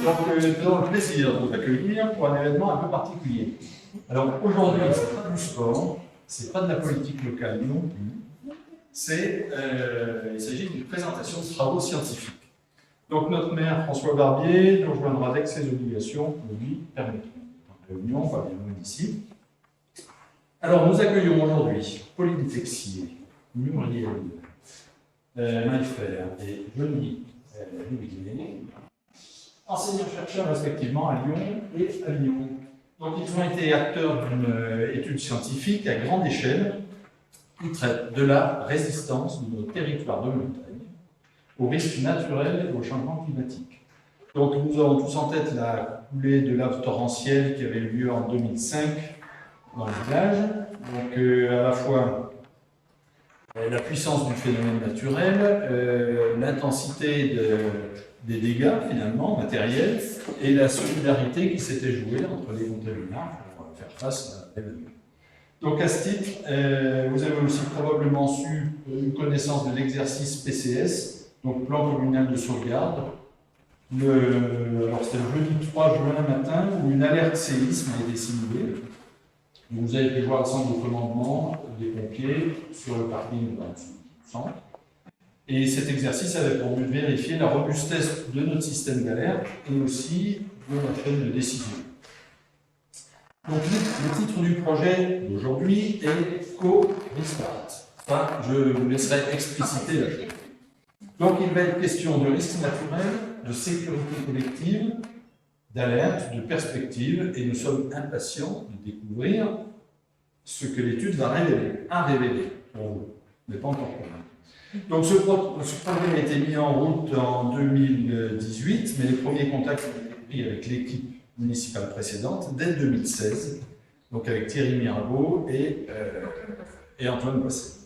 Donc, nous avons le plaisir de vous accueillir pour un événement un peu particulier. Alors, aujourd'hui, ce n'est pas du sport, ce n'est pas de la politique locale non plus. Il s'agit d'une présentation de travaux scientifiques. Donc, notre maire, François Barbier, nous rejoindra dès que ses obligations le lui permettront. La réunion va bien loin d'ici. Alors, nous accueillons aujourd'hui Pauline Texier, Muriel Maillefer et Johnny Louvier, enseignants-chercheurs respectivement à Lyon et à Lyon. Donc, ils ont été acteurs d'une étude scientifique à grande échelle qui traite de la résistance de nos territoires de montagne aux risques naturels et au changement climatique. Donc, nous avons tous en tête la coulée de lave torrentielle qui avait eu lieu en 2005 dans le village. Donc, à la fois la puissance du phénomène naturel, l'intensité des dégâts, finalement, matériels, et la solidarité qui s'était jouée entre les contaminants pour faire face à l'événement. Donc, à ce titre, vous avez aussi probablement une connaissance de l'exercice PCS, donc Plan communal de sauvegarde. Alors, c'était le jeudi 3 juin matin où une alerte séisme a été simulée. Vous avez pu voir le centre de commandement des pompiers sur le parking dans le centre. Et cet exercice avait pour but de vérifier la robustesse de notre système d'alerte et aussi de la chaîne de décision. Donc, le titre du projet d'aujourd'hui est Co-Restart. Enfin, je vous laisserai expliciter la chose. Donc, il va être question de risques naturels, de sécurité collective, d'alerte, de perspective, et nous sommes impatients de découvrir ce que l'étude va révéler pour vous, mais pas encore pour nous. Donc, ce projet a été mis en route en 2018, mais les premiers contacts ont été pris avec l'équipe municipale précédente dès 2016, donc avec Thierry Mirabeau et Antoine Boisset.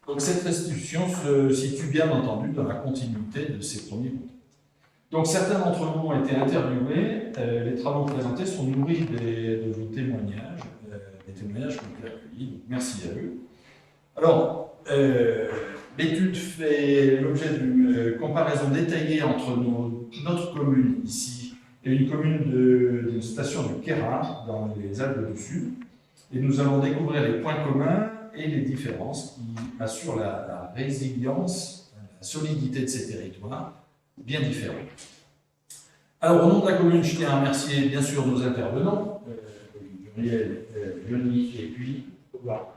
Donc, cette restitution se situe bien entendu dans la continuité de ces premiers contacts. Donc, certains d'entre vous ont été interviewés. Les travaux présentés sont nourris de vos témoignages, des témoignages que vous avez accueillis. Donc, merci à eux. Alors, l'étude fait l'objet d'une comparaison détaillée entre notre commune ici et une commune d'une station de Queyras, dans les Alpes du Sud. Et nous allons découvrir les points communs et les différences qui assurent la résilience, la solidité de ces territoires bien différents. Alors, au nom de la commune, je tiens à remercier bien sûr nos intervenants, Muriel, Johnny et puis voilà,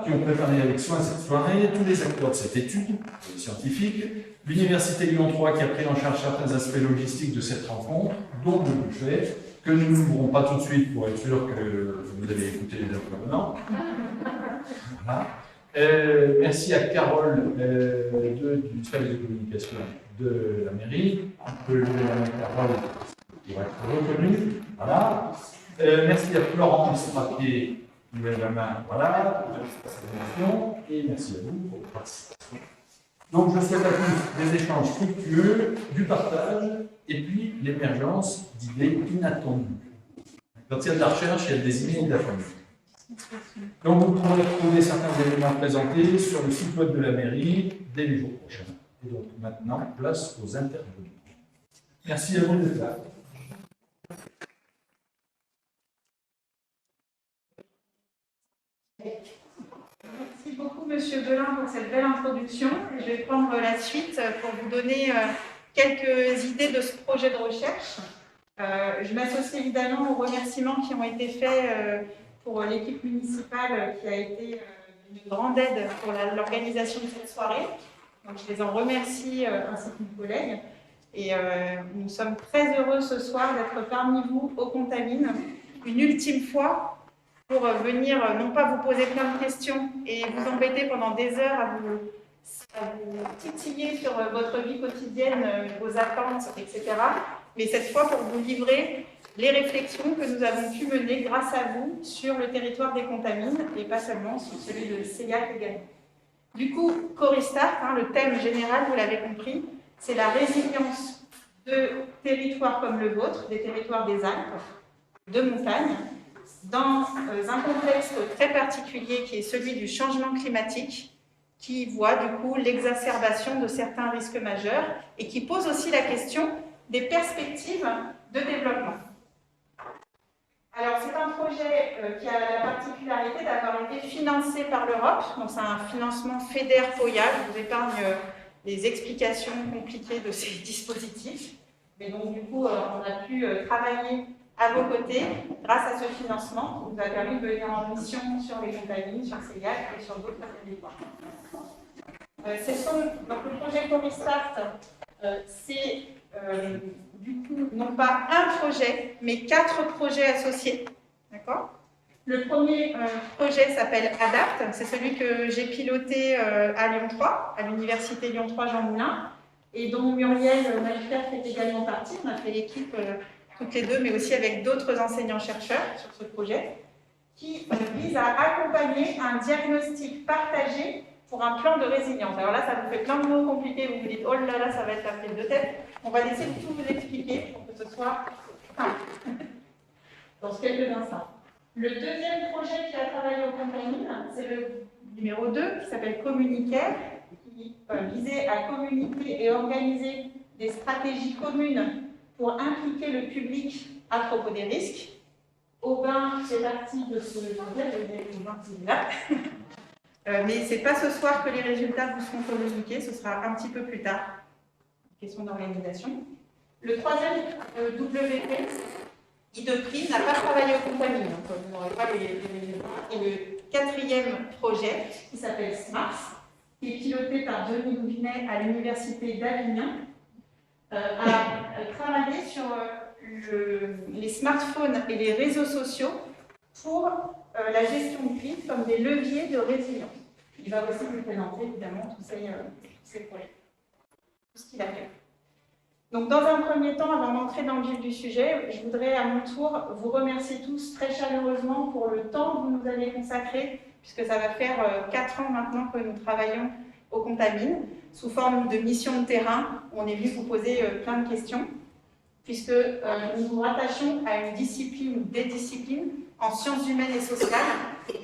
qui ont préparé avec soin cette soirée, tous les acteurs de cette étude scientifique, l'Université Lyon 3 qui a pris en charge certains aspects logistiques de cette rencontre, dont le buffet, que nous n'ouvrons pas tout de suite pour être sûr que vous allez écouter les intervenants. Voilà. Merci à Carole du service de communication de la mairie, un peu de Carole pour être reconnue. Voilà. Merci à Florence Papier qui lève la main. Voilà. Et merci à vous pour votre participation. Donc, je souhaite à tous des échanges fructueux, du partage et puis l'émergence d'idées inattendues. Quand il y a de la recherche, il y a des idées inattendues. Donc, vous pourrez retrouver certains éléments présentés sur le site web de la mairie dès les jours prochains. Et donc, maintenant, place aux intervenants. Merci à vous d'être là. Merci beaucoup, Monsieur Belin, pour cette belle introduction. Je vais prendre la suite pour vous donner quelques idées de ce projet de recherche. Je m'associe évidemment aux remerciements qui ont été faits pour l'équipe municipale qui a été une grande aide pour l'organisation de cette soirée. Donc, je les en remercie ainsi que mes collègues. Et nous sommes très heureux ce soir d'être parmi vous aux Contamines, une ultime fois, pour venir non pas vous poser plein de questions et vous embêter pendant des heures à vous titiller sur votre vie quotidienne, vos attentes, etc. Mais cette fois pour vous livrer les réflexions que nous avons pu mener grâce à vous sur le territoire des Contamines et pas seulement sur celui de Seilhac également. Du coup, Co-Restart, le thème général, vous l'avez compris, c'est la résilience de territoires comme le vôtre, des territoires des Alpes, de montagne, dans un contexte très particulier qui est celui du changement climatique qui voit du coup l'exacerbation de certains risques majeurs et qui pose aussi la question des perspectives de développement. Alors, c'est un projet qui a la particularité d'avoir été financé par l'Europe. Donc, c'est un financement FEDER-POIA. Je vous épargne les explications compliquées de ces dispositifs. Mais donc, du coup, on a pu travailler à vos côtés grâce à ce financement qui nous a permis de venir en mission sur les compagnies, sur CEGAC et sur d'autres territoires. Donc, le projet Coristart, c'est du coup, non pas un projet, mais 4 projets associés. D'accord ? Le premier projet s'appelle ADAPT, c'est celui que j'ai piloté à Lyon 3, à l'université Lyon 3 Jean Moulin, et dont Muriel Malfer fait également partie. On a fait l'équipe toutes les deux, mais aussi avec d'autres enseignants-chercheurs sur ce projet, qui vise à accompagner un diagnostic partagé pour un plan de résilience. Alors là, ça vous fait plein de mots compliqués, vous vous dites « Oh là là, ça va être la prise de tête ». On va laisser tout vous expliquer pour que ce soit simple dans quelques instants. Le deuxième projet qui a travaillé au compagnies, c'est le numéro 2, qui s'appelle Communicare, qui visait à communiquer et organiser des stratégies communes pour impliquer le public à propos des risques. Aubin fait partie de ce projet, là. Mais ce n'est pas ce soir que les résultats vous seront communiqués, ce sera un petit peu plus tard. Question d'organisation. Le troisième, WP, Guide n'a pas travaillé aux compagnies, donc vous n'aurez pas les résultats. Et le quatrième projet, qui s'appelle SMARS, qui est piloté par Denis Louvinet à l'université d'Avignon, a travaillé sur les smartphones et les réseaux sociaux pour la gestion de crise comme des leviers de résilience. Il va aussi vous présenter évidemment tous ces projets, tout ce qu'il a fait. Donc, dans un premier temps, avant d'entrer dans le vif du sujet, je voudrais à mon tour vous remercier tous très chaleureusement pour le temps que vous nous avez consacré, puisque ça va faire 4 ans maintenant que nous travaillons au Contamine, sous forme de mission de terrain, où on est venu vous poser plein de questions, puisque nous nous rattachons à une discipline ou des disciplines en sciences humaines et sociales,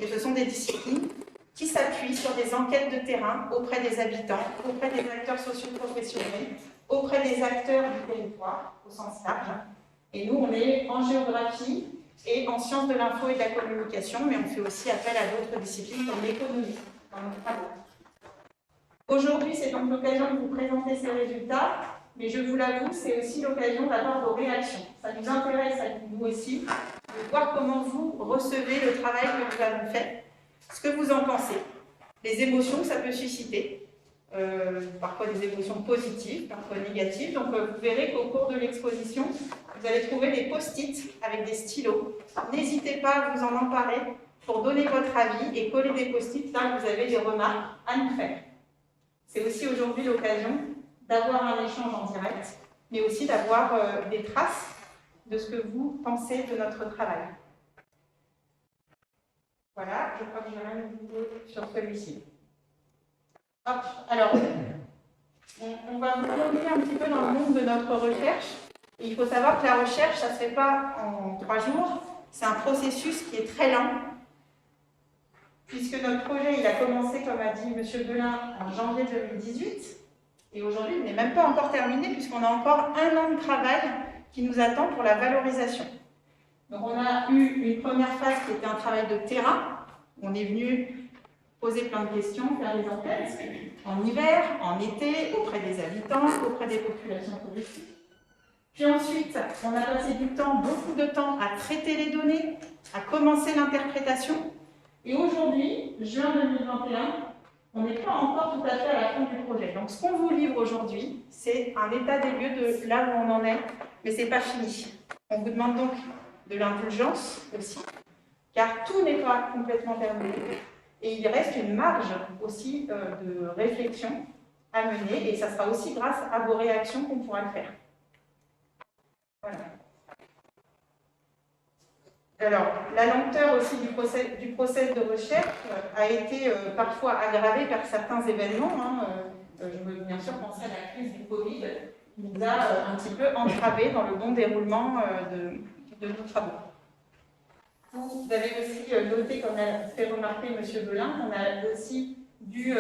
et ce sont des disciplines qui s'appuient sur des enquêtes de terrain auprès des habitants, auprès des acteurs socio-professionnels, auprès des acteurs du territoire, au sens large. Et nous, on est en géographie et en sciences de l'info et de la communication, mais on fait aussi appel à d'autres disciplines comme l'économie dans nos travaux. Aujourd'hui, c'est donc l'occasion de vous présenter ces résultats, mais je vous l'avoue, c'est aussi l'occasion d'avoir vos réactions. Ça nous intéresse à nous aussi, de voir comment vous recevez le travail que nous avons fait, ce que vous en pensez, les émotions que ça peut susciter, parfois des émotions positives, parfois négatives. Donc vous verrez qu'au cours de l'exposition, vous allez trouver des post-it avec des stylos. N'hésitez pas à vous en emparer pour donner votre avis et coller des post-it là où vous avez des remarques à nous faire. C'est aussi aujourd'hui l'occasion d'avoir un échange en direct, mais aussi d'avoir des traces de ce que vous pensez de notre travail. Voilà, je crois que j'ai rien oublié sur celui-ci. Hop, alors, on va vous revenir un petit peu dans le monde de notre recherche. Et il faut savoir que la recherche, ça ne se fait pas en 3 jours. C'est un processus qui est très lent, puisque notre projet, il a commencé, comme a dit M. Belin, en janvier 2018. Et aujourd'hui, il n'est même pas encore terminé, puisqu'on a encore 1 an de travail qui nous attend pour la valorisation. Donc, on a eu une première phase qui était un travail de terrain. On est venu poser plein de questions, faire des enquêtes, en hiver, en été, auprès des habitants, auprès des populations touristiques. Puis ensuite, on a passé beaucoup de temps à traiter les données, à commencer l'interprétation. Et aujourd'hui, juin 2021, on n'est pas encore tout à fait à la fin du projet. Donc ce qu'on vous livre aujourd'hui, c'est un état des lieux de là où on en est, mais ce n'est pas fini. On vous demande donc de l'indulgence aussi, car tout n'est pas complètement terminé. Et il reste une marge aussi de réflexion à mener, et ça sera aussi grâce à vos réactions qu'on pourra le faire. Voilà. Alors, la lenteur aussi du process de recherche a été parfois aggravée par certains événements. Je veux bien sûr penser à la crise du Covid, qui nous a un petit peu entravés dans le bon déroulement de nos travaux. Vous avez aussi noté, comme l'a fait remarquer M. Belin, qu'on a aussi dû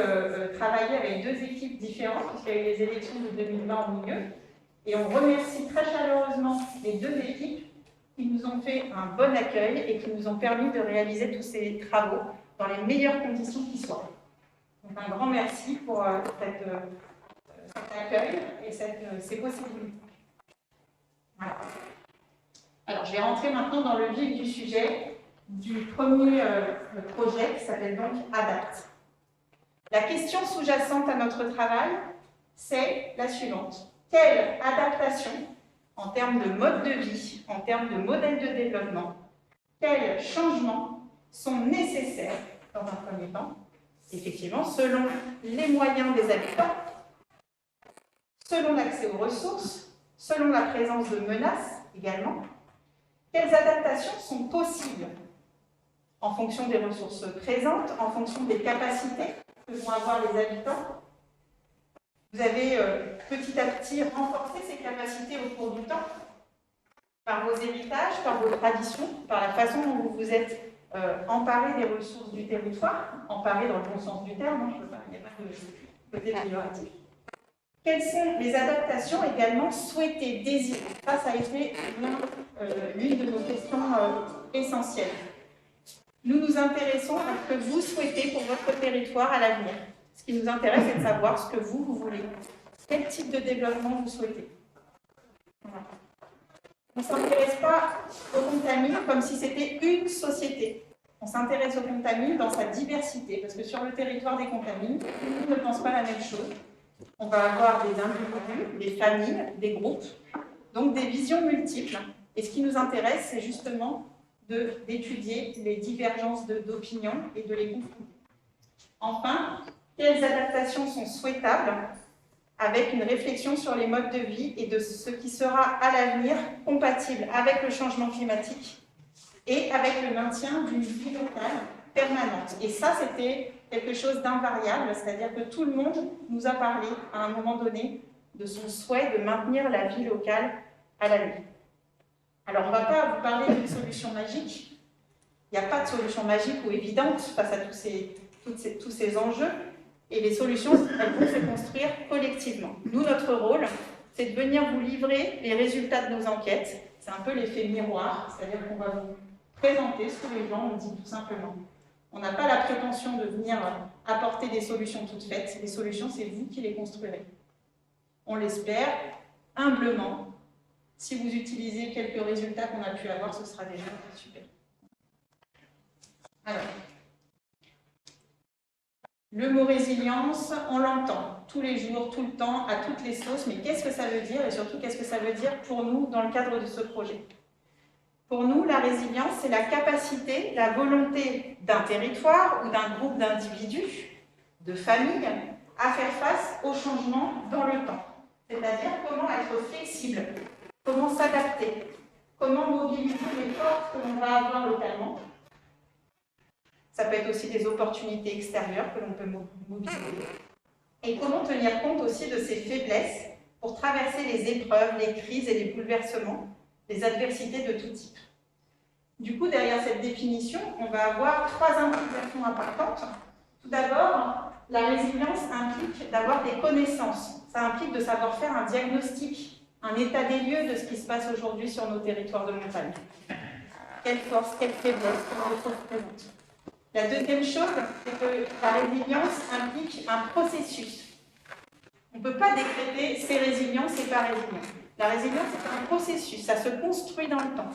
travailler avec deux équipes différentes, puisqu'il y a eu les élections de 2020 au milieu. Et on remercie très chaleureusement les deux équipes qui nous ont fait un bon accueil et qui nous ont permis de réaliser tous ces travaux dans les meilleures conditions qui soient. Donc un grand merci pour cet accueil et ces possibilités. Voilà. Alors je vais rentrer maintenant dans le vif du sujet du premier projet qui s'appelle donc ADAPT. La question sous-jacente à notre travail, c'est la suivante. Quelle adaptation, en termes de mode de vie, en termes de modèle de développement, quels changements sont nécessaires dans un premier temps, effectivement, selon les moyens des habitants, selon l'accès aux ressources, selon la présence de menaces également, quelles adaptations sont possibles en fonction des ressources présentes, en fonction des capacités que vont avoir les habitants. Vous avez petit à petit renforcé ces capacités au cours du temps, par vos héritages, par vos traditions, par la façon dont vous vous êtes emparé des ressources du territoire, emparé dans le bon sens du terme, hein, il n'y a pas de côté péjoratif. Quelles sont les adaptations également souhaitées, désirées? Ça a été l'une de nos questions essentielles. Nous nous intéressons à ce que vous souhaitez pour votre territoire à l'avenir. Ce qui nous intéresse, c'est de savoir ce que vous voulez. Quel type de développement vous souhaitez. Voilà. On ne s'intéresse pas au Contamine comme si c'était une société. On s'intéresse au Contamine dans sa diversité, parce que sur le territoire des Contamines, tout le monde ne pense pas la même chose. On va avoir des individus, des familles, des groupes, donc des visions multiples. Et ce qui nous intéresse, c'est justement d'étudier les divergences d'opinion et de les confronter. Enfin, quelles adaptations sont souhaitables avec une réflexion sur les modes de vie et de ce qui sera à l'avenir compatible avec le changement climatique et avec le maintien d'une vie locale permanente. Et ça, c'était quelque chose d'invariable, c'est-à-dire que tout le monde nous a parlé à un moment donné de son souhait de maintenir la vie locale à l'avenir. Alors, on ne va pas vous parler d'une solution magique. Il n'y a pas de solution magique ou évidente face à tous ces enjeux. Et les solutions, elles vont se construire collectivement. Nous, notre rôle, c'est de venir vous livrer les résultats de nos enquêtes. C'est un peu l'effet miroir, c'est-à-dire qu'on va vous présenter ce que les gens ont dit tout simplement. On n'a pas la prétention de venir apporter des solutions toutes faites. Les solutions, c'est vous qui les construirez. On l'espère, humblement. Si vous utilisez quelques résultats qu'on a pu avoir, ce sera déjà super. Alors, le mot résilience, on l'entend tous les jours, tout le temps, à toutes les sauces, mais qu'est-ce que ça veut dire et surtout qu'est-ce que ça veut dire pour nous dans le cadre de ce projet? Pour nous, la résilience, c'est la capacité, la volonté d'un territoire ou d'un groupe d'individus, de familles, à faire face aux changements dans le temps. C'est-à-dire comment être flexible, comment s'adapter, comment mobiliser les forces que l'on va avoir localement. Ça peut être aussi des opportunités extérieures que l'on peut mobiliser. Et comment tenir compte aussi de ses faiblesses pour traverser les épreuves, les crises et les bouleversements, les adversités de tout type. Du coup, derrière cette définition, on va avoir trois implications importantes. Tout d'abord, la résilience implique d'avoir des connaissances. Ça implique de savoir faire un diagnostic, un état des lieux de ce qui se passe aujourd'hui sur nos territoires de montagne. Quelle force, quelle faiblesse, comment les choses se présentent. La deuxième chose, c'est que la résilience implique un processus. On ne peut pas décréter c'est résilient, c'est pas résilient. La résilience, c'est un processus, ça se construit dans le temps.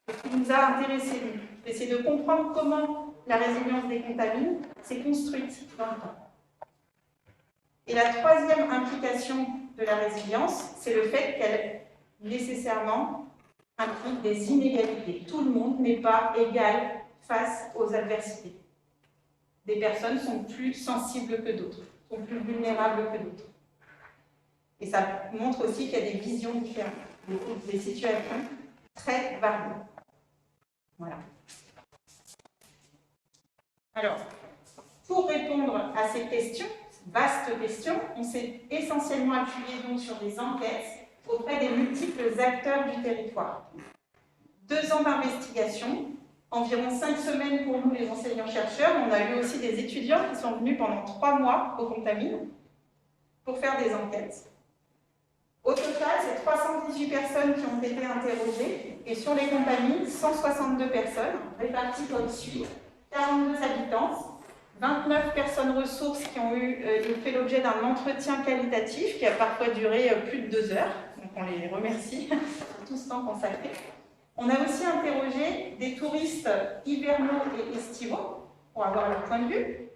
Ce qui nous a intéressés, nous, c'est de comprendre comment la résilience des contamines s'est construite dans le temps. Et la troisième implication de la résilience, c'est le fait qu'elle, nécessairement, implique des inégalités. Tout le monde n'est pas égal face aux adversités. Des personnes sont plus sensibles que d'autres, sont plus vulnérables que d'autres. Et ça montre aussi qu'il y a des visions différentes, des situations très variées. Voilà. Alors, pour répondre à ces questions, vastes questions, on s'est essentiellement appuyé donc sur des enquêtes auprès des multiples acteurs du territoire. 2 ans d'investigation, environ 5 semaines pour nous, les enseignants-chercheurs. On a eu aussi des étudiants qui sont venus pendant 3 mois au Contamine pour faire des enquêtes. Au total, c'est 318 personnes qui ont été interrogées, et sur les Contamines, 162 personnes, réparties comme suit: 42 habitants, 29 personnes ressources qui ont fait l'objet d'un entretien qualitatif qui a parfois duré plus de 2 heures, donc on les remercie pour tout ce temps consacré. On a aussi interrogé des touristes hivernaux et estivaux pour avoir leur point de vue.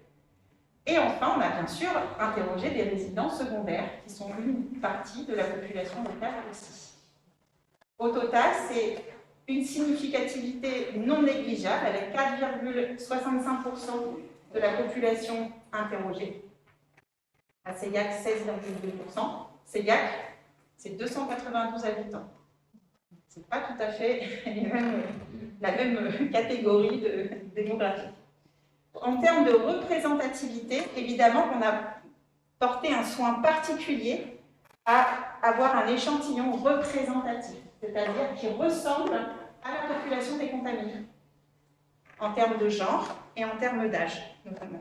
Et enfin, on a bien sûr interrogé des résidents secondaires qui sont une partie de la population locale aussi. Au total, c'est une significativité non négligeable avec 4,65% de la population interrogée. À Seillac, 16,2%. Seillac, c'est 292 habitants. Ce n'est pas tout à fait la même catégorie de démographie. En termes de représentativité, évidemment qu'on a porté un soin particulier à avoir un échantillon représentatif, c'est-à-dire qui ressemble à la population des contaminés, en termes de genre et en termes d'âge, notamment.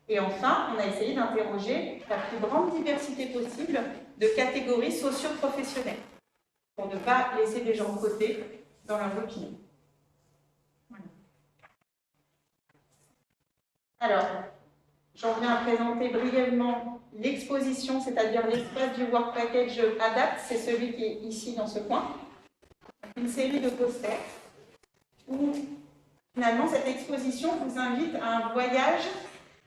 Et enfin, on a essayé d'interroger la plus grande diversité possible de catégories socio-professionnelles, pour ne pas laisser des gens de côté dans leur opinion. Voilà. Alors, j'en viens à présenter brièvement l'exposition, c'est-à-dire l'espace du Work Package ADAPT, c'est celui qui est ici dans ce coin. Une série de posters où, finalement, cette exposition vous invite à un voyage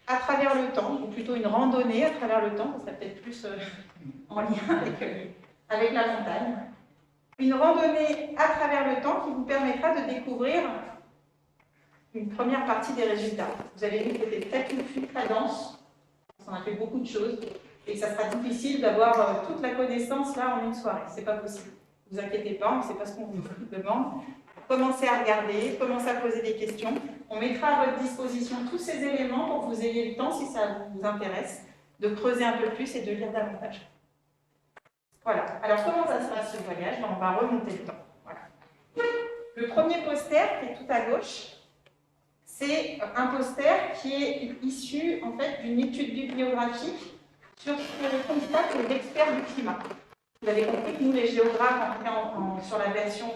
à travers le temps, ou plutôt une randonnée à travers le temps, ça serait peut-être plus en lien avec la montagne. Une randonnée à travers le temps qui vous permettra de découvrir une première partie des résultats. Vous avez vu que c'était très confus, très dense, on a fait beaucoup de choses, et que ça sera difficile d'avoir toute la connaissance là en une soirée. C'est pas possible. Ne vous inquiétez pas, c'est pas ce qu'on vous demande. Commencez à regarder, commencez à poser des questions. On mettra à votre disposition tous ces éléments pour que vous ayez le temps, si ça vous intéresse, de creuser un peu plus et de lire davantage. Voilà. Alors, comment ça se passe ce voyage? On va remonter le temps. Voilà. Le premier poster, qui est tout à gauche, c'est un poster qui est issu en fait d'une étude bibliographique sur les constats des experts du climat. Vous avez compris que nous, les géographes, sur la version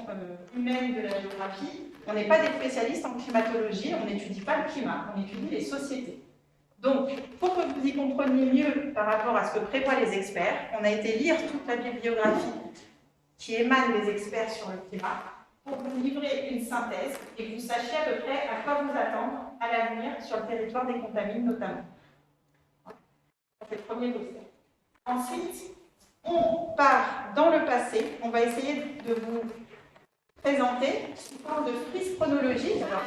humaine de la géographie, on n'est pas des spécialistes en climatologie, on n'étudie pas le climat, on étudie les sociétés. Donc, pour que vous y compreniez mieux par rapport à ce que prévoient les experts, on a été lire toute la bibliographie qui émane des experts sur le climat pour vous livrer une synthèse et que vous sachiez à peu près à quoi vous attendre à l'avenir sur le territoire des Contamines notamment. C'est le premier dossier. Ensuite, on part dans le passé. On va essayer de vous présenter sous forme de frise chronologique. Alors,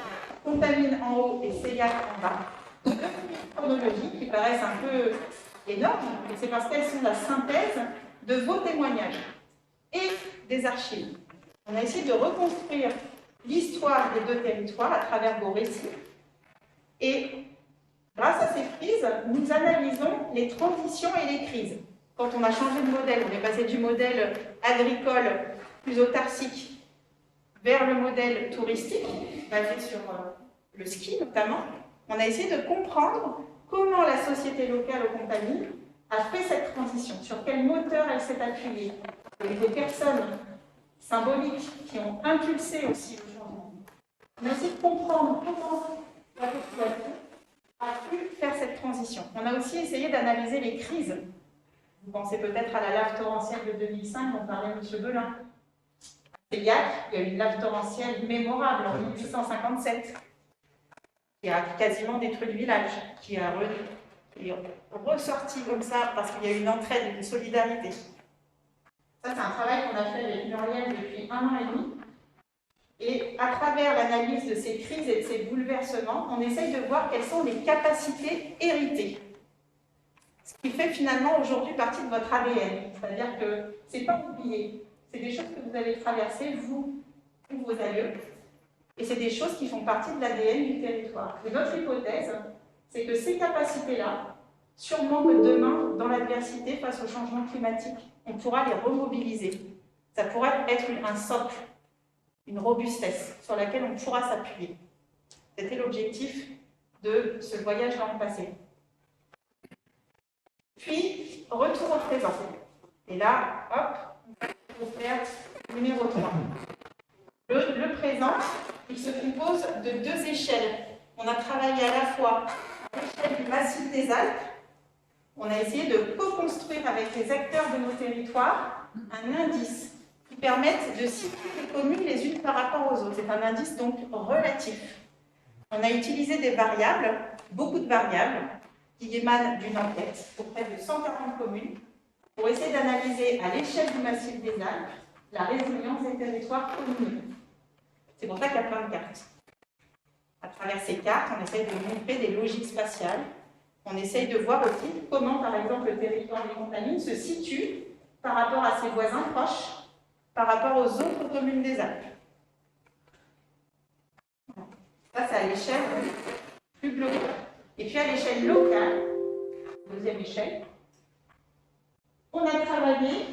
Contamine en haut et Seillac en bas. Deux frises chronologiques qui paraissent un peu énormes, et c'est parce qu'elles sont la synthèse de vos témoignages et des archives. On a essayé de reconstruire l'histoire des deux territoires à travers vos récits. Et grâce à ces frises, nous analysons les transitions et les crises. Quand on a changé de modèle, on est passé du modèle agricole plus autarcique vers le modèle touristique, basé sur le ski notamment. On a essayé de comprendre comment la société locale au Contamine a fait cette transition, sur quel moteur elle s'est appuyée. Il y a eu des personnes symboliques qui ont impulsé aussi le changement. On a essayé de comprendre comment la population a pu faire cette transition. On a aussi essayé d'analyser les crises. Vous pensez peut-être à la lave torrentielle de 2005 dont parlait M. Belin. À Seillac, il y a eu une lave torrentielle mémorable en 1857 qui a quasiment détruit le village, qui est ressorti comme ça parce qu'il y a eu une entraide, une solidarité. Ça, c'est un travail qu'on a fait avec Muriel depuis 1 an et demi. Et à travers l'analyse de ces crises et de ces bouleversements, on essaye de voir quelles sont les capacités héritées. Ce qui fait finalement aujourd'hui partie de votre ADN. C'est-à-dire que ce n'est pas oublié. C'est des choses que vous avez traversées, vous ou vos aïeux. Et c'est des choses qui font partie de l'ADN du territoire. Et notre hypothèse, c'est que ces capacités-là, sûrement que demain, dans l'adversité face au changement climatique, on pourra les remobiliser. Ça pourrait être un socle, une robustesse sur laquelle on pourra s'appuyer. C'était l'objectif de ce voyage dans le passé. Puis, retour au présent. Et là, hop, on va faire numéro 3. Le présent, il se compose de 2 échelles. On a travaillé à la fois à l'échelle du massif des Alpes. On a essayé de co-construire avec les acteurs de nos territoires un indice qui permette de situer les communes les unes par rapport aux autres. C'est un indice donc relatif. On a utilisé des variables, beaucoup de variables, qui émanent d'une enquête auprès de 140 communes pour essayer d'analyser à l'échelle du massif des Alpes la résilience des territoires communaux. C'est pour ça qu'il y a plein de cartes. À travers ces cartes, on essaye de montrer des logiques spatiales. On essaye de voir aussi comment, par exemple, le territoire des Contamines se situe par rapport à ses voisins proches, par rapport aux autres communes des Alpes. Ça, c'est à l'échelle plus globale. Et puis à l'échelle locale, deuxième échelle, on a travaillé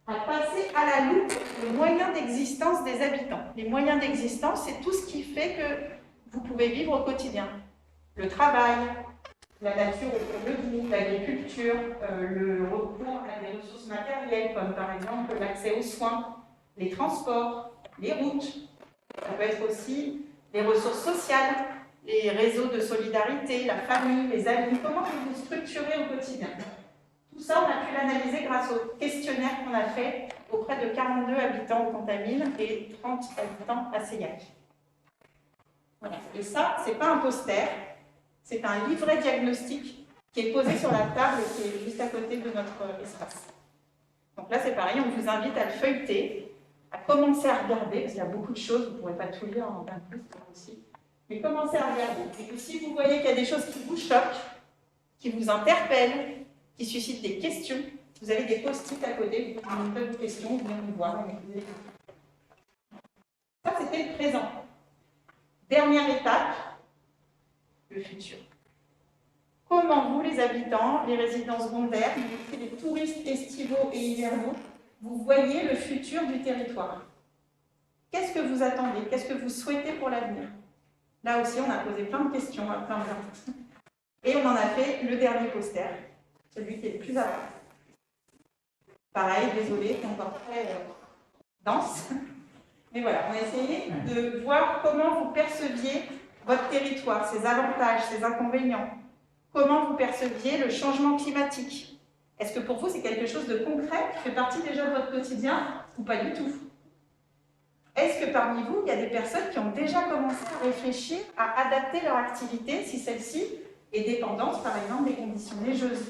à passer à la loupe les moyens d'existence des habitants. Les moyens d'existence, c'est tout ce qui fait que vous pouvez vivre au quotidien. Le travail, la nature autour de vous, l'agriculture, le recours à des ressources matérielles, comme par exemple l'accès aux soins, les transports, les routes. Ça peut être aussi les ressources sociales, les réseaux de solidarité, la famille, les amis. Comment vous vous structurez au quotidien? Tout ça, on a pu l'analyser grâce au questionnaire qu'on a fait auprès de 42 habitants au Contamine et 30 habitants à Seillac. Voilà. Et ça, ce n'est pas un poster, c'est un livret diagnostic qui est posé sur la table qui est juste à côté de notre espace. Donc là, c'est pareil, on vous invite à le feuilleter, à commencer à regarder, parce qu'il y a beaucoup de choses, vous ne pourrez pas tout lire en d'un coup, aussi. Mais commencez à regarder. Et que si vous voyez qu'il y a des choses qui vous choquent, qui vous interpellent, qui suscitent des questions, vous avez des post-it à côté, vous pouvez poser vos questions, vous venez nous voir. Ça, c'était le présent. Dernière étape, le futur. Comment vous, les habitants, les résidents secondaires, les touristes estivaux et hivernaux, vous voyez le futur du territoire? Qu'est-ce que vous attendez? Qu'est-ce que vous souhaitez pour l'avenir? Là aussi, on a posé plein de questions à plein de gens. Et on en a fait le dernier poster, celui qui est le plus avant. Pareil, désolé, c'est encore très dense. Mais voilà, on a essayé de voir comment vous perceviez votre territoire, ses avantages, ses inconvénients. Comment vous perceviez le changement climatique? Est-ce que pour vous, c'est quelque chose de concret qui fait partie déjà de votre quotidien ou pas du tout? Est-ce que parmi vous, il y a des personnes qui ont déjà commencé à réfléchir à adapter leur activité si celle-ci est dépendante, par exemple, des conditions neigeuses?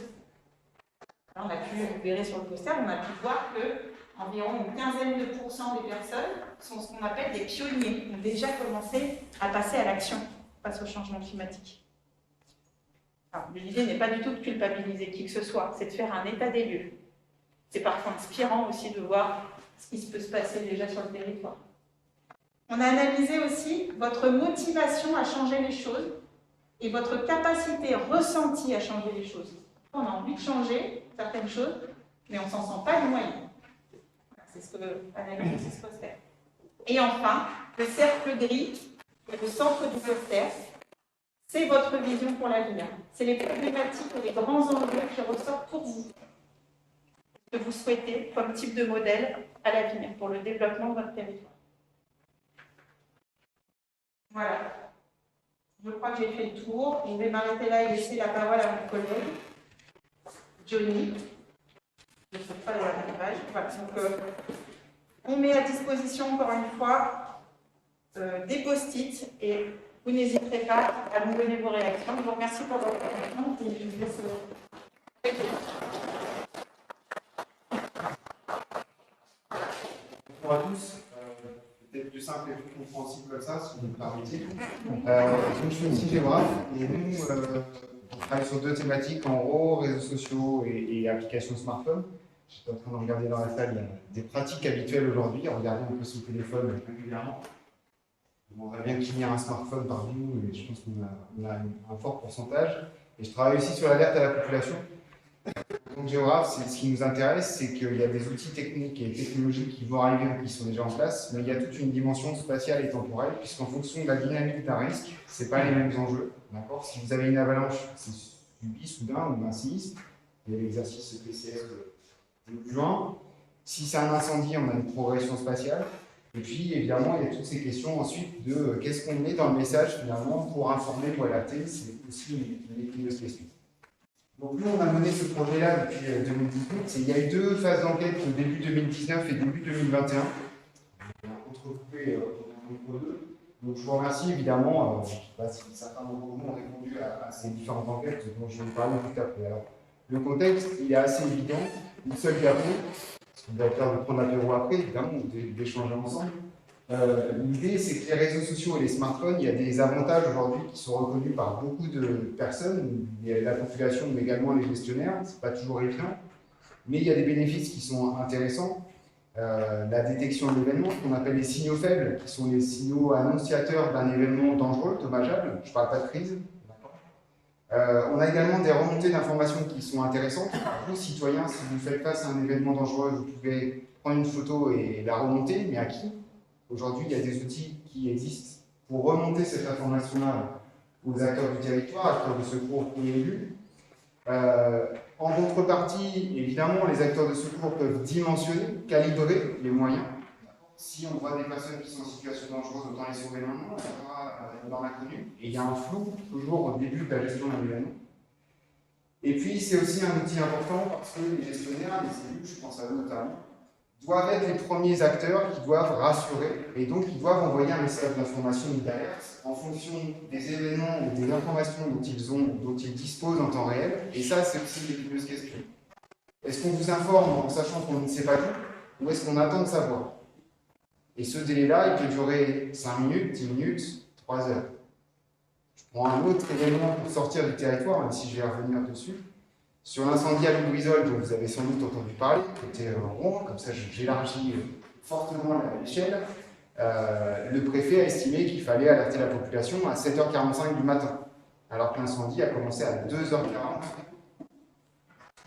Là, vous verrez sur le poster, on a pu voir que environ une quinzaine de pourcents des personnes sont ce qu'on appelle des pionniers, ont déjà commencé à passer à l'action face au changement climatique. L'idée n'est pas du tout de culpabiliser qui que ce soit, c'est de faire un état des lieux. C'est parfois inspirant aussi de voir ce qui peut se passer déjà sur le territoire. On a analysé aussi votre motivation à changer les choses et votre capacité ressentie à changer les choses. On a envie de changer certaines choses, mais on ne s'en sent pas les moyens. C'est ce que analyser, c'est ce poster. Et enfin, le cercle gris, le centre du poster, c'est votre vision pour l'avenir. C'est les problématiques et les grands enjeux qui ressortent pour vous, que vous souhaitez comme type de modèle à l'avenir pour le développement de votre territoire. Voilà. Je crois que j'ai fait le tour. Je vais m'arrêter là et laisser la parole à mon collègue, Johnny. Je ne sais pas les avantages. Voilà. Donc, on met à disposition, encore une fois, des post-it et vous n'hésiterez pas à nous donner vos réactions. Je vous remercie pour votre attention et je vous laisse. Bonjour à tous. Peut-être plus simple et plus compréhensible comme ça, si vous me permettez. Donc, je suis aussi géographe et nous, on travaille sur 2 thématiques, en gros, réseaux sociaux et applications smartphone. J'étais en train de regarder dans la salle, il y a des pratiques habituelles aujourd'hui, regarder un peu son téléphone régulièrement. On aimerait bien qu'il y ait un smartphone parmi nous, et je pense qu'on a un fort pourcentage. Et je travaille aussi sur l'alerte à la population. Donc, géographe, ce qui nous intéresse, c'est qu'il y a des outils techniques et technologiques qui vont arriver ou qui sont déjà en place, mais il y a toute une dimension spatiale et temporelle, puisqu'en fonction de la dynamique d'un risque, ce n'est pas les mêmes enjeux. Si vous avez une avalanche, c'est subi soudain ou un sinistre, il y a l'exercice PCS de juin. Si c'est un incendie, on a une progression spatiale. Et puis, évidemment, il y a toutes ces questions ensuite de qu'est-ce qu'on met dans le message, finalement, pour informer ou alerter. C'est aussi une épineuse question. Donc, nous, on a mené ce projet-là depuis 2018. Il y a eu 2 phases d'enquête au début 2019 et début 2021. On a entrecoupé entre deux. Donc, je vous remercie, évidemment. Je ne sais pas si certains d'entre vous ont répondu à ces différentes enquêtes dont je vais vous parler tout à l'heure. Alors, le contexte, il est assez évident. Une seule diapo. On va faire de prendre l'apéro après, évidemment, ou d'échanger ensemble. L'idée, c'est que les réseaux sociaux et les smartphones, il y a des avantages aujourd'hui qui sont reconnus par beaucoup de personnes, la population, mais également les gestionnaires, c'est pas toujours évident, mais il y a des bénéfices qui sont intéressants. La détection de l'événement, ce qu'on appelle les signaux faibles, qui sont les signaux annonciateurs d'un événement dangereux, dommageable, je ne parle pas de crise. On a également des remontées d'informations qui sont intéressantes. Vous, citoyens, si vous faites face à un événement dangereux, vous pouvez prendre une photo et la remonter, mais à qui? Aujourd'hui, il y a des outils qui existent pour remonter cette information-là aux acteurs du territoire, acteurs de secours et élus. En contrepartie, évidemment, les acteurs de secours peuvent dimensionner, calibrer les moyens. Si on voit des personnes qui sont en situation dangereuse, autant les sauver maintenant, dans l'inconnu. Et il y a un flou toujours au début de la gestion d'un événement. Et puis, c'est aussi un outil important parce que les gestionnaires, les élus, je pense à eux notamment, doivent être les premiers acteurs qui doivent rassurer et donc ils doivent envoyer un message d'information ou d'alerte en fonction des événements ou des informations dont ils disposent en temps réel. Et ça, c'est aussi l'épineuse question. Est-ce qu'on vous informe en sachant qu'on ne sait pas tout ou est-ce qu'on attend de savoir? Et ce délai-là, il peut durer 5 minutes, 10 minutes, 3 heures. Je prends un autre événement pour sortir du territoire, même si je vais revenir dessus. Sur l'incendie à Lubrizol, dont vous avez sans doute entendu parler, qui était rond, comme ça j'élargis fortement l'échelle, le préfet a estimé qu'il fallait alerter la population à 7h45 du matin, alors que l'incendie a commencé à 2h40.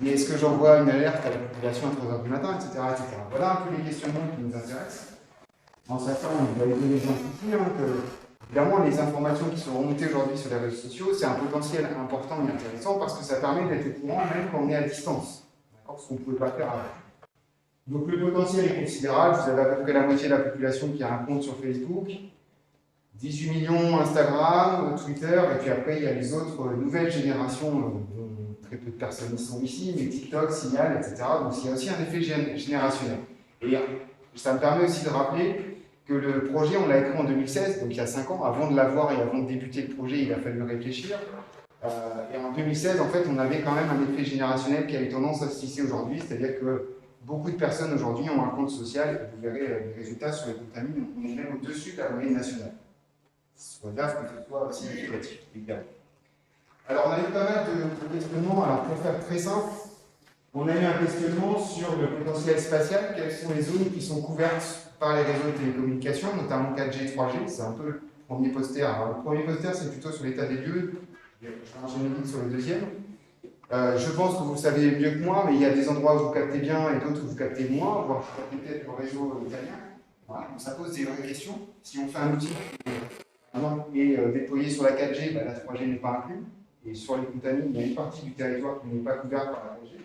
Mais est-ce que j'envoie une alerte à la population à 3h du matin, etc., etc. Voilà un peu les questionnements qui nous intéressent. En sachant, on va aider les gens ici, que évidemment, les informations qui sont remontées aujourd'hui sur les réseaux sociaux, c'est un potentiel important et intéressant parce que ça permet d'être au courant même quand on est à distance. Ce qu'on ne pouvait pas faire avant. Donc le potentiel est considérable. Vous avez à peu près la moitié de la population qui a un compte sur Facebook, 18 millions Instagram, Twitter, et puis après il y a les autres nouvelles générations, dont très peu de personnes sont ici, mais TikTok, Signal, etc. Donc il y a aussi un effet générationnel. Et ça me permet aussi de rappeler que le projet, on l'a écrit en 2016, donc il y a 5 ans. Avant de l'avoir et avant de débuter le projet, il a fallu réfléchir. Et en 2016, en fait, on avait quand même un effet générationnel qui avait tendance à se tisser aujourd'hui, c'est-à-dire que beaucoup de personnes aujourd'hui ont un compte social, et vous verrez les résultats sur les contamines, on est même au-dessus de la moyenne nationale. Soit grave que ce soit significatif, évidemment. Alors, on a eu pas mal de questionnements. Alors, pour faire très simple, on a eu un questionnement sur le potentiel spatial. Quelles sont les zones qui sont couvertes par les réseaux de télécommunications, notamment 4G, 3G? C'est un peu le premier poster. Alors, le premier poster, c'est plutôt sur l'état des lieux. Je vais enchaîner vite sur le deuxième. Je pense que vous le savez mieux que moi, mais il y a des endroits où vous captez bien et d'autres où vous captez moins, voire peut-être le réseau italien. Voilà. Donc, ça pose des vraies questions. Si on fait un outil et déployé sur la 4G, la 3G n'est pas inclue. Et sur les contamines, il y a une partie du territoire qui n'est pas couverte par la 4G.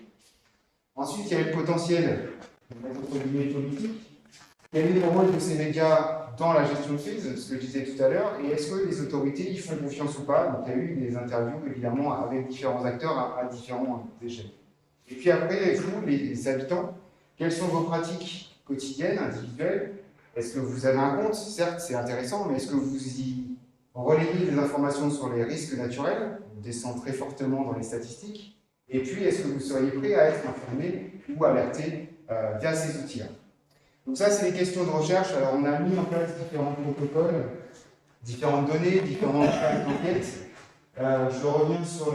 Ensuite, il y a le potentiel, entre guillemets, politique. Quel est le rôle de ces médias dans la gestion de crise, ce que je disais tout à l'heure, et est-ce que les autorités y font confiance ou pas? Donc il y a eu des interviews, évidemment, avec différents acteurs à différents échelles. Et puis après, vous, les habitants, quelles sont vos pratiques quotidiennes, individuelles? Est-ce que vous avez un compte? Certes, c'est intéressant, mais est-ce que vous y relayez des informations sur les risques naturels? On descend très fortement dans les statistiques. Et puis, est-ce que vous seriez prêt à être informé ou alerté via ces outils-là? Donc ça, c'est les questions de recherche. Alors, on a mis en place différents protocoles, différentes données, différentes phases d'enquête. Je reviens sur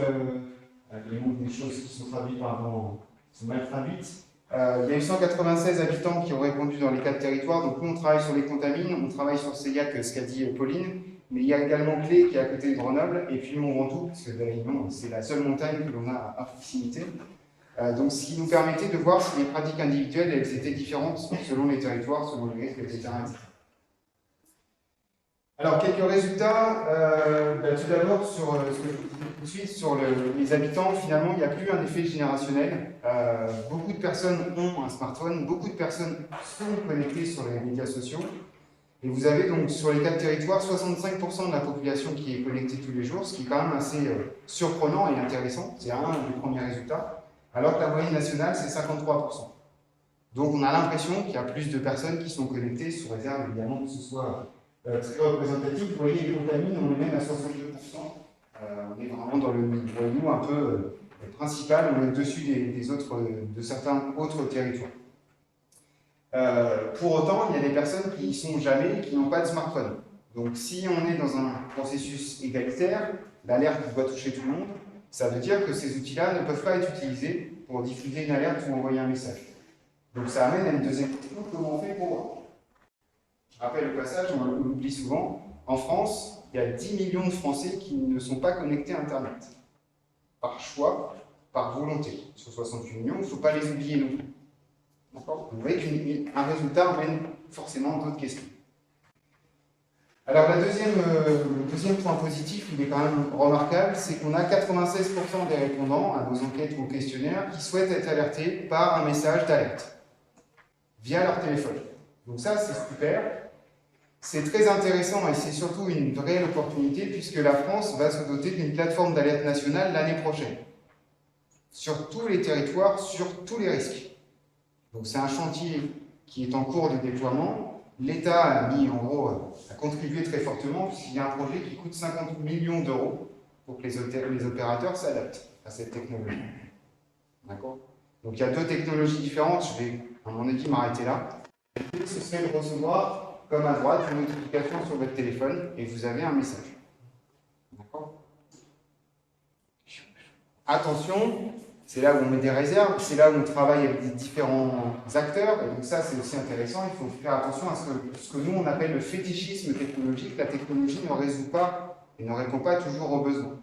les choses qui sont traduites, pardon, sont mal traduites. Il y a eu 196 habitants qui ont répondu dans les 4 territoires. Donc nous, on travaille sur les contamines, on travaille sur Seillac, ce qu'a dit Pauline, mais il y a également Clé qui est à côté de Grenoble, et puis Mont Ventoux, parce que d'Avignon, c'est la seule montagne que l'on a à proximité. Donc, ce qui nous permettait de voir si les pratiques individuelles elles étaient différentes selon les territoires, selon les risques, etc. Alors, quelques résultats. Tout d'abord, sur ce que je vous disais tout de suite, sur les habitants, finalement, il n'y a plus un effet générationnel. Beaucoup de personnes ont un smartphone, beaucoup de personnes sont connectées sur les médias sociaux. Et vous avez donc sur les 4 territoires 65% de la population qui est connectée tous les jours, ce qui est quand même assez surprenant et intéressant. C'est un des premiers résultats. Alors que la moyenne nationale, c'est 53%. Donc on a l'impression qu'il y a plus de personnes qui sont connectées, sous réserve évidemment que ce soit très représentatif. Vous voyez, les contamines, on est même à 62%. On est vraiment dans le niveau un peu principal, on est au-dessus de certains autres territoires. Pour autant, il y a des personnes qui n'y sont jamais et qui n'ont pas de smartphone. Donc si on est dans un processus égalitaire, l'alerte doit toucher tout le monde, ça veut dire que ces outils-là ne peuvent pas être utilisés pour diffuser une alerte ou envoyer un message. Donc ça amène à une deuxième question, comment on fait pour voir? Je rappelle au passage, on l'oublie souvent, en France, il y a 10 millions de Français qui ne sont pas connectés à Internet. Par choix, par volonté. Sur 68 millions, il ne faut pas les oublier non plus. Vous voyez qu'un résultat amène forcément d'autres questions. Alors le deuxième point positif, il est quand même remarquable, c'est qu'on a 96% des répondants à nos enquêtes ou aux questionnaires qui souhaitent être alertés par un message d'alerte via leur téléphone. Donc ça, c'est super. C'est très intéressant et c'est surtout une réelle opportunité puisque la France va se doter d'une plateforme d'alerte nationale l'année prochaine. Sur tous les territoires, sur tous les risques. Donc c'est un chantier qui est en cours de déploiement. L'État a contribué très fortement puisqu'il y a un projet qui coûte 50 millions d'euros pour que les opérateurs s'adaptent à cette technologie. D'accord? Donc il y a 2 technologies différentes, je vais à mon avis m'arrêter là. Ce serait de recevoir, comme à droite, une notification sur votre téléphone et vous avez un message. D'accord? Attention, c'est là où on met des réserves, c'est là où on travaille avec des différents acteurs, et donc ça c'est aussi intéressant, il faut faire attention à ce que nous on appelle le fétichisme technologique. La technologie ne résout pas et ne répond pas toujours aux besoins.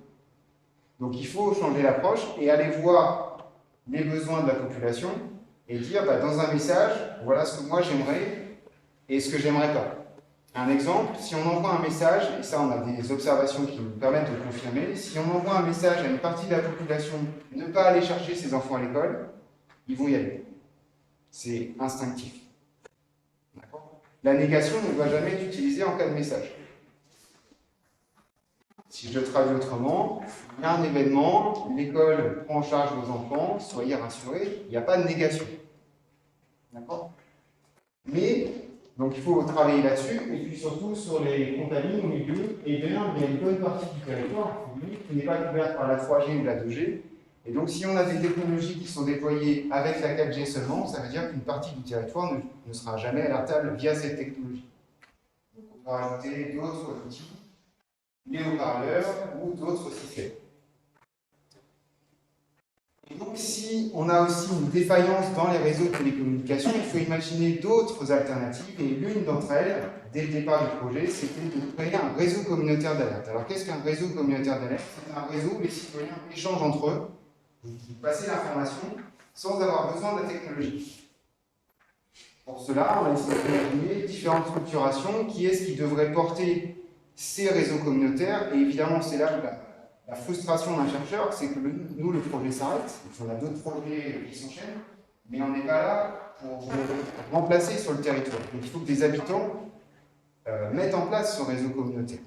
Donc il faut changer l'approche et aller voir les besoins de la population et dire dans un message, voilà ce que moi j'aimerais et ce que j'aimerais pas. Un exemple, si on envoie un message, et ça on a des observations qui nous permettent de confirmer, si on envoie un message à une partie de la population, ne pas aller chercher ses enfants à l'école, ils vont y aller. C'est instinctif. La négation ne doit jamais être utilisée en cas de message. Si je le traduis autrement, il y a un événement, l'école prend en charge vos enfants, soyez rassurés, il n'y a pas de négation. D'accord? Mais donc il faut travailler là-dessus, et puis surtout sur les contamines au milieu, et bien il y a une bonne partie du territoire qui n'est pas couverte par la 3G ou la 2G, et donc si on a des technologies qui sont déployées avec la 4G seulement, ça veut dire qu'une partie du territoire ne sera jamais alertable via cette technologie. Donc on va rajouter d'autres outils, les haut-parleurs ou d'autres systèmes. Et donc, si on a aussi une défaillance dans les réseaux de télécommunications, il faut imaginer d'autres alternatives. Et l'une d'entre elles, dès le départ du projet, c'était de créer un réseau communautaire d'alerte. Alors, qu'est-ce qu'un réseau communautaire d'alerte? C'est un réseau où les citoyens échangent entre eux, vous passez l'information sans avoir besoin de la technologie. Pour cela, on a essayé d'imaginer différentes structurations. Qui est-ce qui devrait porter ces réseaux communautaires? Et évidemment, c'est là où la frustration d'un chercheur, c'est que nous, le projet s'arrête. On a d'autres projets qui s'enchaînent, mais on n'est pas là pour remplacer sur le territoire. Donc il faut que des habitants mettent en place ce réseau communautaire.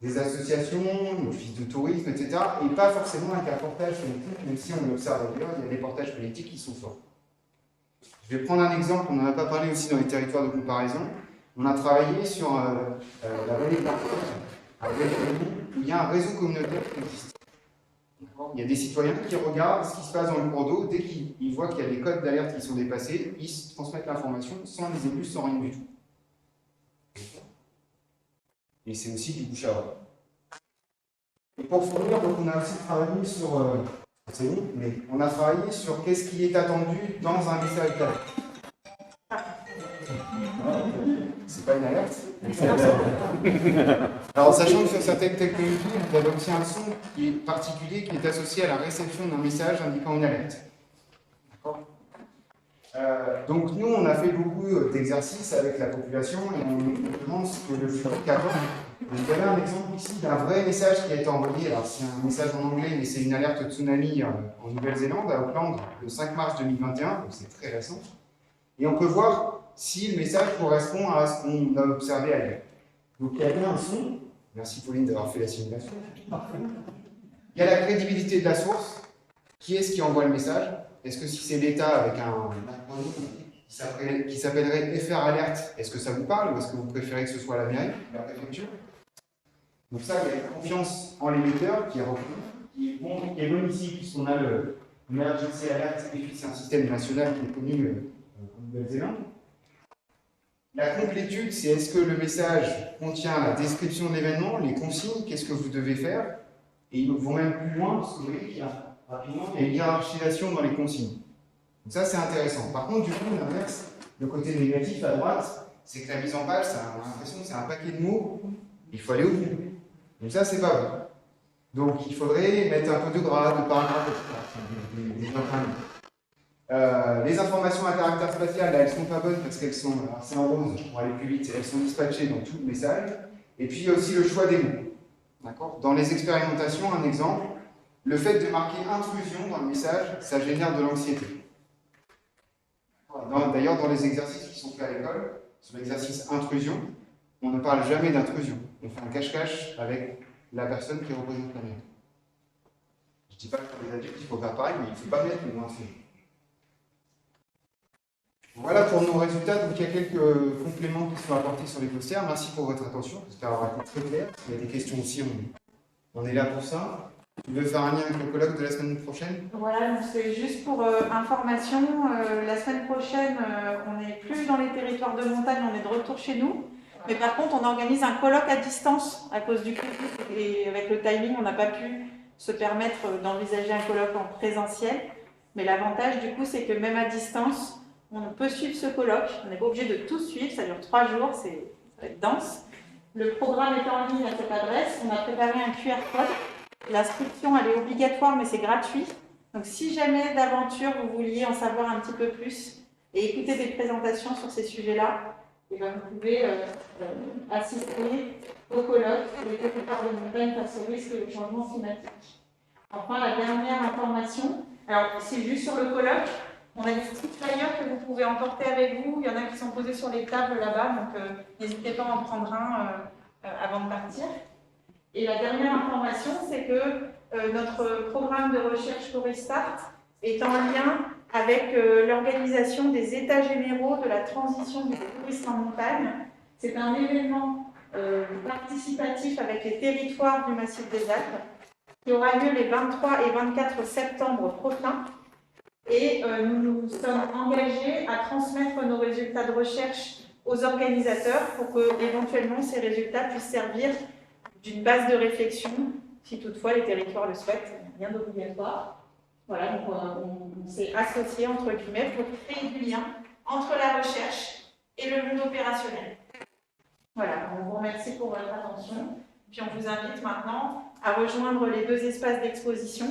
Des associations, l'office de tourisme, etc. Et pas forcément avec un portage politique, même si on l'observe ailleurs, il y a des portages politiques qui sont forts. Je vais prendre un exemple, on n'en a pas parlé aussi dans les territoires de comparaison. On a travaillé sur la vallée de l'Arctique, où il y a un réseau communautaire qui existe. Il y a des citoyens qui regardent ce qui se passe dans le cours d'eau, dès qu'ils voient qu'il y a des codes d'alerte qui sont dépassés, ils se transmettent l'information sans les élus, sans rien du tout. Et c'est aussi du bouche à oreille. Et pour finir, donc on a aussi travaillé sur... c'est bon, mais on a travaillé sur qu'est-ce qui est attendu dans un message d'alerte. C'est pas une alerte. Alors, sachant que sur certaines technologies, vous avez aussi un son qui est particulier, qui est associé à la réception d'un message indiquant une alerte. D'accord. Donc, nous, on a fait beaucoup d'exercices avec la population et on demande ce que le public attend. Donc, il y avait un exemple ici d'un vrai message qui a été envoyé. Alors, c'est un message en anglais, mais c'est une alerte tsunami en Nouvelle-Zélande, à Auckland, le 5 mars 2021, donc c'est très récent. Et on peut voir si le message correspond à ce qu'on a observé ailleurs. Donc il y a bien un son. Merci Pauline d'avoir fait la simulation. Il y a la crédibilité de la source. Qui est-ce qui envoie le message? Est-ce que si c'est l'État avec un acronyme qui s'appellerait FR Alert, est-ce que ça vous parle ou est-ce que vous préférez que ce soit la mairie, la préfecture? Donc ça, il y a une confiance en l'émetteur qui est reconnu, qui est bon ici puisqu'on a le Emergency Alert, et puis c'est un système national qui est connu en Nouvelle-Zélande. La complétude, c'est est-ce que le message contient la description de l'événement, les consignes, qu'est-ce que vous devez faire, et ils vont même plus loin, parce que vous voyez qu'il y a rapidement une hiérarchisation dans les consignes. Donc ça, c'est intéressant. Par contre, du coup, l'inverse, le côté négatif à droite, c'est que la mise en page, on a l'impression que c'est un paquet de mots, il faut aller au bout. Donc ça, c'est pas vrai. Donc il faudrait mettre un peu de gras, de paragraphe, etc. Les informations à caractère spatial, là, elles sont pas bonnes parce qu'elles sont, alors c'est en rose pour aller plus vite, elles sont dispatchées dans tout le message. Et puis il y a aussi le choix des mots. D'accord. Dans les expérimentations, un exemple, le fait de marquer intrusion dans le message, ça génère de l'anxiété. D'ailleurs, dans les exercices qui sont faits à l'école, sur l'exercice intrusion, on ne parle jamais d'intrusion. On fait un cache-cache avec la personne qui représente la mairie. Je ne dis pas que pour les adultes, il faut faire pareil, mais il ne faut pas mettre le mot intrusion. Voilà pour nos résultats. Donc il y a quelques compléments qui sont apportés sur les posters. Merci pour votre attention. J'espère avoir été très clair. S'il y a des questions aussi, on est là pour ça. Tu veux faire un lien avec le colloque de la semaine prochaine? Voilà, c'est juste pour information. La semaine prochaine, on n'est plus dans les territoires de montagne, on est de retour chez nous. Mais par contre, on organise un colloque à distance à cause du Covid. Et avec le timing, on n'a pas pu se permettre d'envisager un colloque en présentiel. Mais l'avantage, du coup, c'est que même à distance, on peut suivre ce colloque. On n'est pas obligé de tout suivre, ça dure 3 jours, ça va être dense. Le programme est en ligne à cette adresse. On a préparé un QR code. L'inscription, elle est obligatoire, mais c'est gratuit. Donc, si jamais d'aventure, vous vouliez en savoir un petit peu plus et écouter des présentations sur ces sujets-là, et bien, vous pouvez assister au colloque des territoires de montagne face au risque et au changement climatique. Enfin, la dernière information, alors c'est juste sur le colloque, on a des petits flyers que vous pouvez emporter avec vous. Il y en a qui sont posés sur les tables là-bas, donc n'hésitez pas à en prendre un avant de partir. Et la dernière information, c'est que notre programme de recherche Forestart est en lien avec l'organisation des États généraux de la transition du tourisme en montagne. C'est un événement participatif avec les territoires du Massif des Alpes qui aura lieu les 23 et 24 septembre prochains. Et nous nous sommes engagés à transmettre nos résultats de recherche aux organisateurs pour que, éventuellement, ces résultats puissent servir d'une base de réflexion, si toutefois les territoires le souhaitent, rien d'obligatoire. Voilà, donc on s'est associés entre guillemets pour créer du lien entre la recherche et le monde opérationnel. Voilà, on vous remercie pour votre attention. Puis on vous invite maintenant à rejoindre les 2 espaces d'exposition.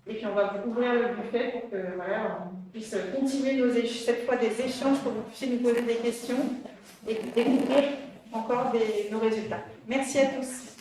Et puis on va vous ouvrir le buffet pour que voilà, on puisse continuer cette fois des échanges, pour que vous puissiez nous poser des questions et découvrir encore nos résultats. Merci à tous.